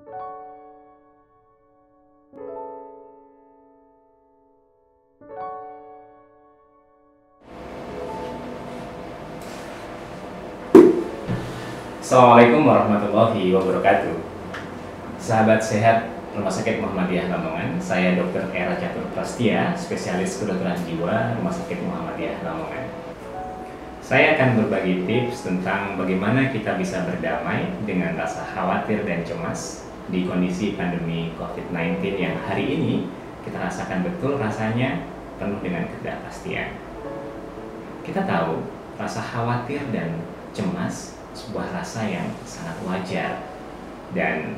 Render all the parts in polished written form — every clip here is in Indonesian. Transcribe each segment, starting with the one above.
Assalamualaikum warahmatullahi wabarakatuh. Sahabat sehat Rumah Sakit Muhammadiyah Lamongan, saya Dr. Era Catur Prastia, spesialis kedokteran jiwa Rumah Sakit Muhammadiyah Lamongan. Saya akan berbagi tips tentang bagaimana kita bisa berdamai dengan rasa khawatir dan cemas di kondisi pandemi COVID-19 yang hari ini kita rasakan betul rasanya penuh dengan ketidakpastian. Kita tahu rasa khawatir dan cemas sebuah rasa yang sangat wajar, dan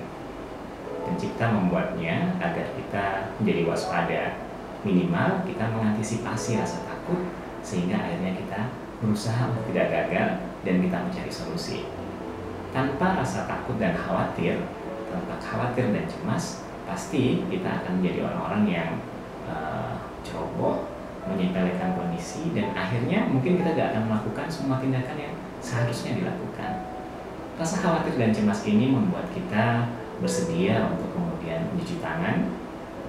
pencipta membuatnya agar kita menjadi waspada. Minimal kita mengantisipasi rasa takut sehingga akhirnya kita berusaha untuk tidak gagal dan kita mencari solusi. Tanpa rasa takut dan khawatir, tanpa khawatir dan cemas, pasti kita akan menjadi orang-orang yang ceroboh, menyepelekan kondisi, dan akhirnya mungkin kita tidak akan melakukan semua tindakan yang seharusnya dilakukan. Rasa khawatir dan cemas ini membuat kita bersedia untuk kemudian mencuci tangan.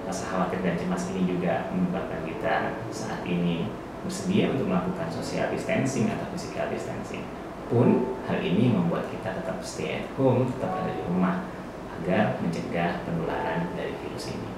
Rasa khawatir dan cemas ini juga menyebabkan kita saat ini bersedia untuk melakukan social distancing atau physical distancing. Pun hal ini membuat kita tetap stay at home, tetap ada di rumah agar mencegah penularan dari virus ini.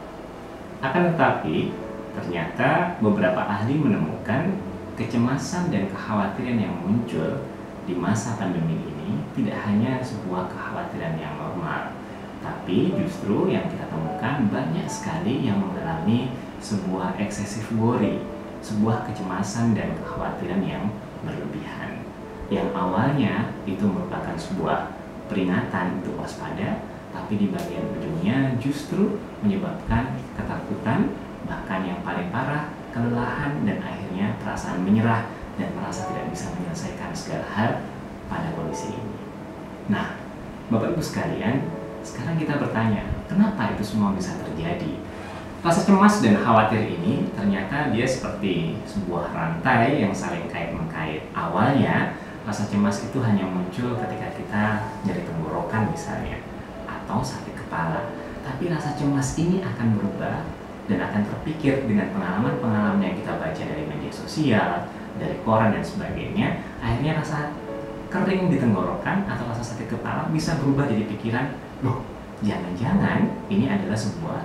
Akan tetapi, ternyata beberapa ahli menemukan kecemasan dan kekhawatiran yang muncul di masa pandemi ini tidak hanya sebuah kekhawatiran yang normal, tapi justru yang kita temukan banyak sekali yang mengalami sebuah excessive worry, sebuah kecemasan dan kekhawatiran yang berlebihan. Yang awalnya itu merupakan sebuah peringatan untuk waspada, tapi di bagian ujungnya justru menyebabkan ketakutan, bahkan yang paling parah, kelelahan, dan akhirnya perasaan menyerah dan merasa tidak bisa menyelesaikan segala hal pada kondisi ini. Nah, Bapak Ibu sekalian, sekarang kita bertanya, kenapa itu semua bisa terjadi? Rasa cemas dan khawatir ini ternyata dia seperti sebuah rantai yang saling kait-mengkait. Awalnya, rasa cemas itu hanya muncul ketika kita nyeri tenggorokan misalnya, atau sakit kepala. Tapi rasa cemas ini akan berubah dan akan terpikir dengan pengalaman-pengalaman yang kita baca dari media sosial, dari koran dan sebagainya. Akhirnya rasa kering di tenggorokan atau rasa sakit kepala bisa berubah jadi pikiran, loh, jangan-jangan ini adalah sebuah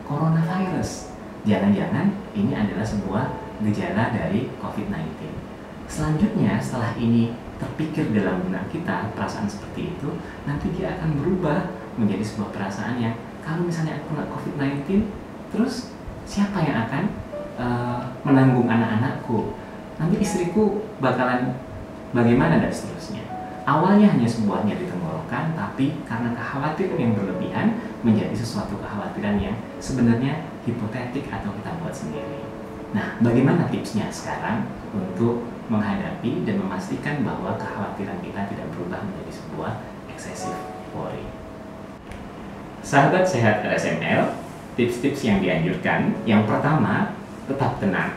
coronavirus, jangan-jangan ini adalah sebuah gejala dari COVID-19. Selanjutnya, setelah ini terpikir dalam benak kita perasaan seperti itu, nanti dia akan berubah menjadi sebuah perasaan yang, kalau misalnya aku kena COVID-19, terus siapa yang akan menanggung anak-anakku? Nanti istriku bakalan bagaimana, dan seterusnya. Awalnya hanya sebuah nyeri tenggorokan, tapi karena kekhawatiran yang berlebihan menjadi sesuatu kekhawatiran yang sebenarnya hipotetik atau kita buat sendiri. Nah, bagaimana tipsnya sekarang untuk menghadapi dan memastikan bahwa kekhawatiran kita tidak berubah menjadi sebuah excessive worry? Sahabat sehat RSML, tips-tips yang dianjurkan, yang pertama, tetap tenang.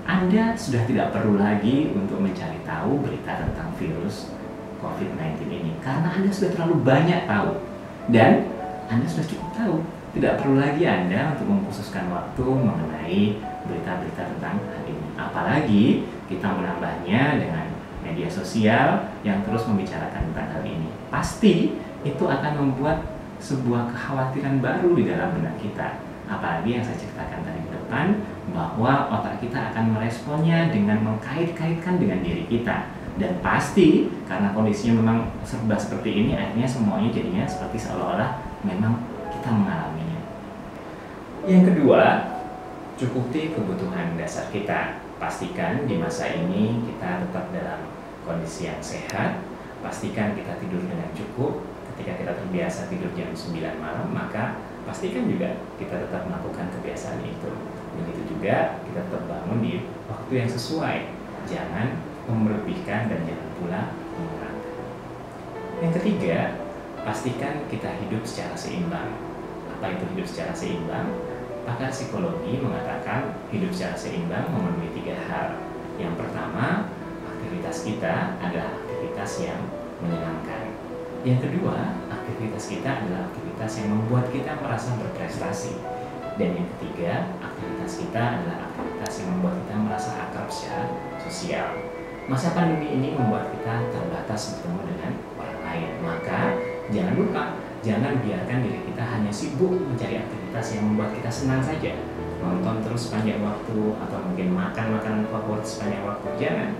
Anda sudah tidak perlu lagi untuk mencari tahu berita tentang virus COVID-19 ini, karena Anda sudah terlalu banyak tahu, dan Anda sudah cukup tahu. Tidak perlu lagi Anda untuk mengkhususkan waktu mengenai berita-berita tentang hal ini. Apalagi kita menambahnya dengan media sosial yang terus membicarakan tentang hal ini. Pasti itu akan membuat sebuah kekhawatiran baru di dalam benak kita. Apalagi yang saya ceritakan tadi di depan, bahwa otak kita akan meresponnya dengan mengkait-kaitkan dengan diri kita. Dan pasti karena kondisinya memang serba seperti ini, akhirnya semuanya jadinya seperti seolah-olah memang kita mengalaminya. Yang kedua, cukupi kebutuhan dasar kita. Pastikan di masa ini kita tetap dalam kondisi yang sehat. Pastikan kita tidur dengan cukup. Ketika kita terbiasa tidur jam 9 malam, maka pastikan juga kita tetap melakukan kebiasaan itu. Begitu juga kita tetap bangun di waktu yang sesuai. Jangan melebihkan dan jangan pula mengurangi. Yang ketiga, pastikan kita hidup secara seimbang. Apa itu hidup secara seimbang? Pakar psikologi mengatakan hidup secara seimbang memenuhi 3 hal. Yang pertama, aktivitas kita adalah aktivitas yang menyenangkan. Yang kedua, aktivitas kita adalah aktivitas yang membuat kita merasa berprestasi. Dan yang ketiga, aktivitas kita adalah aktivitas yang membuat kita merasa akrab secara sosial. Masa pandemi ini membuat kita terbatas bertemu dengan orang lain. Maka jangan lupa, jangan biarkan diri kita hanya sibuk mencari aktivitas yang membuat kita senang saja. Nonton terus sepanjang waktu, atau mungkin makan makanan favorit sepanjang waktu. Jangan.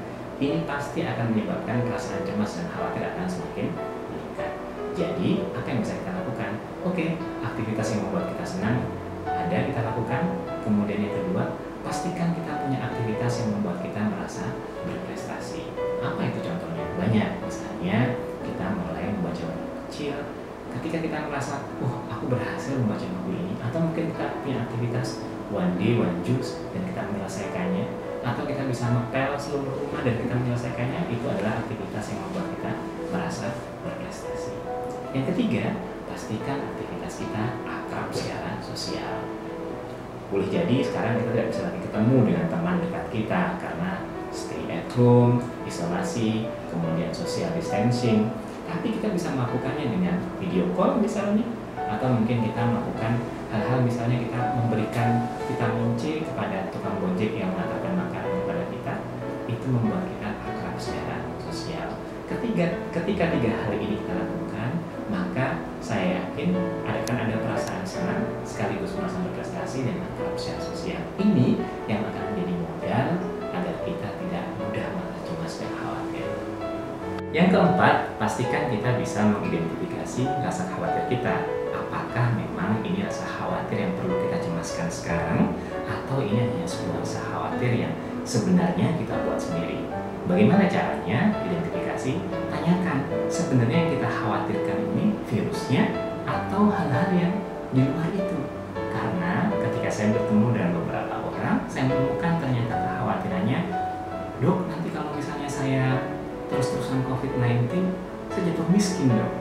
Ini pasti akan menyebabkan perasaan cemas dan khawatir akan semakin meningkat. Jadi, apa yang bisa kita lakukan? Oke, aktivitas yang membuat kita senang ada kita lakukan. Kemudian yang kedua, pastikan kita punya aktivitas yang membuat kita merasa berprestasi. Apa itu contohnya? Banyak. Misalnya, kita mulai membaca buku kecil. Ketika kita merasa, aku berhasil membaca buku ini. Atau mungkin kita punya aktivitas one day, one juice, dan kita menyelesaikannya. Atau kita bisa ngepel seluruh rumah dan kita menyelesaikannya. Itu adalah aktivitas yang membuat kita merasa berprestasi. Yang ketiga, pastikan aktivitas kita akrab secara sosial. Boleh jadi sekarang kita tidak bisa lagi ketemu dengan teman dekat kita karena stay at home, isolasi, kemudian social distancing. Tapi kita bisa melakukannya dengan video call misalnya, atau mungkin kita melakukan hal-hal misalnya kita memberikan vitamin C kepada tukang gojek yang mengantarkan makanan kepada kita. Itu membuat kita akrab secara sosial. Ketika tiga hal ini kita lakukan, maka saya yakin akan ada perasaan senang sekaligus merasa berprestasi dan akrab secara sosial. Ini yang akan menjadi modal agar kita tidak mudah merasa cemas dan khawatir. Yang keempat, pastikan kita bisa mengidentifikasi rasa khawatir kita. Apakah memang ini rasa khawatir yang perlu kita cemaskan sekarang, atau ini hanya sebuah rasa khawatir yang sebenarnya kita buat sendiri? Bagaimana caranya? Identifikasi, tanyakan sebenarnya yang kita khawatirkan ini virusnya atau hal-hal yang di luar itu. Karena ketika saya bertemu dengan beberapa orang, saya menemukan ternyata kekhawatirannya, dok, nanti kalau misalnya saya terus-terusan COVID-19, saya jatuh miskin, dok.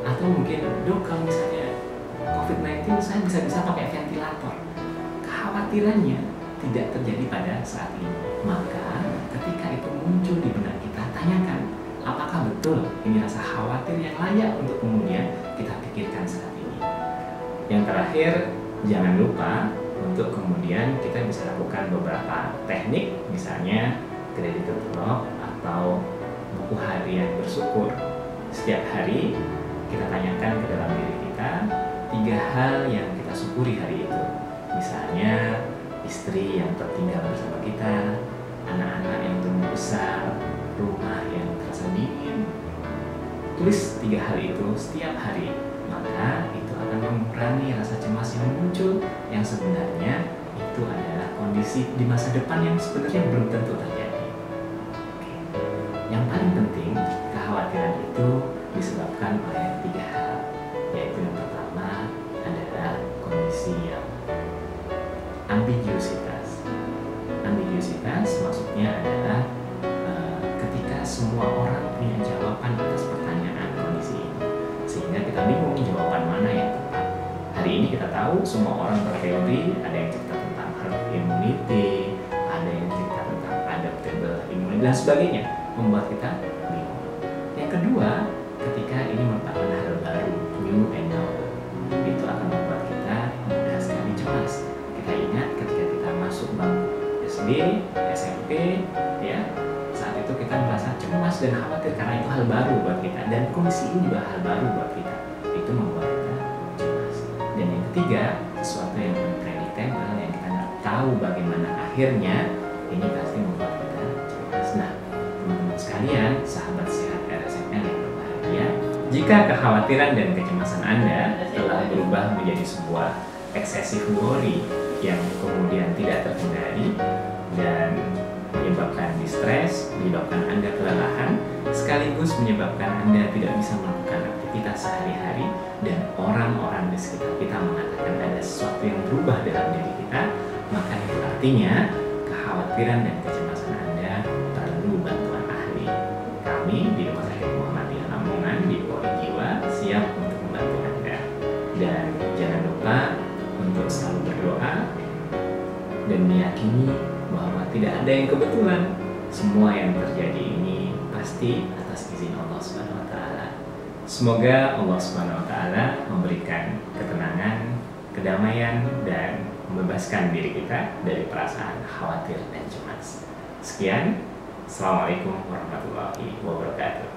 Atau mungkin, dok, kalau misalnya COVID-19 saya bisa pakai ventilator. Kekhawatirannya tidak terjadi pada saat ini. Maka ketika itu muncul di benak kita, tanyakan, apakah betul ini rasa khawatir yang layak untuk kemudian kita pikirkan saat ini. Yang terakhir, jangan lupa untuk kemudian kita bisa lakukan beberapa teknik, misalnya gratitude log atau buku harian bersyukur. Setiap hari kita tanyakan ke dalam diri kita 3 hal yang kita syukuri hari itu. Misalnya istri yang tertinggal bersama kita, anak-anak yang tumbuh besar, rumah yang terasa dingin. Tulis 3 hal itu setiap hari, maka itu akan mengurangi rasa cemas yang muncul, yang sebenarnya itu adalah kondisi di masa depan yang sebenarnya belum tentu terjadi. Yang paling penting, kekhawatiran itu disebabkan oleh 3 hal, yaitu yang pertama adalah kondisi yang ambiguositas. Ambiguositas maksudnya adalah ketika semua orang punya jawaban atas pertanyaan kondisi ini, sehingga kita bingung jawaban mana yang tepat. Hari ini kita tahu semua orang berteori, ada yang cerita tentang herd immunity, ada yang cerita tentang adaptable immunity dan sebagainya, membuat kita bingung. Yang kedua, ketika ini merupakan hal baru, new and novel, itu akan membuat kita mudah sekali cemas. Kita ingat ketika kita masuk bangku SD, SMP, ya, saat itu kita merasa cemas dan khawatir karena itu hal baru buat kita, dan kondisi ini juga hal baru buat kita. Itu membuat kita cemas. Dan yang ketiga, sesuatu yang unpredictable, yang kita nggak tahu bagaimana akhirnya, ini pasti membuat kita cemas. Nah, teman-teman sekalian, sahabat sehat RSML yang berbahagia, jika kekhawatiran dan kecemasan Anda telah berubah menjadi sebuah excessive worry yang kemudian tidak terhindari dan menyebabkan distress, menyebabkan Anda kelelahan, sekaligus menyebabkan Anda tidak bisa melakukan aktivitas sehari-hari, dan orang-orang di sekitar kita mengatakan ada sesuatu yang berubah dalam diri kita, maka itu artinya kekhawatiran dan kecemasan Anda perlu bantuan ahli. Kami di Rumah Sakit Muhammadiyah Lamongan di Poli Jiwa siap untuk membantu Anda. Dan jangan lupa untuk selalu berdoa dan meyakini bahwa tidak ada yang kebetulan. Semua yang terjadi ini pasti atas izin Allah Subhanahu wa Ta'ala. Semoga Allah Subhanahu wa Ta'ala memberikan ketenangan, kedamaian, dan membebaskan diri kita dari perasaan khawatir dan cemas. Sekian, Assalamualaikum warahmatullahi wabarakatuh.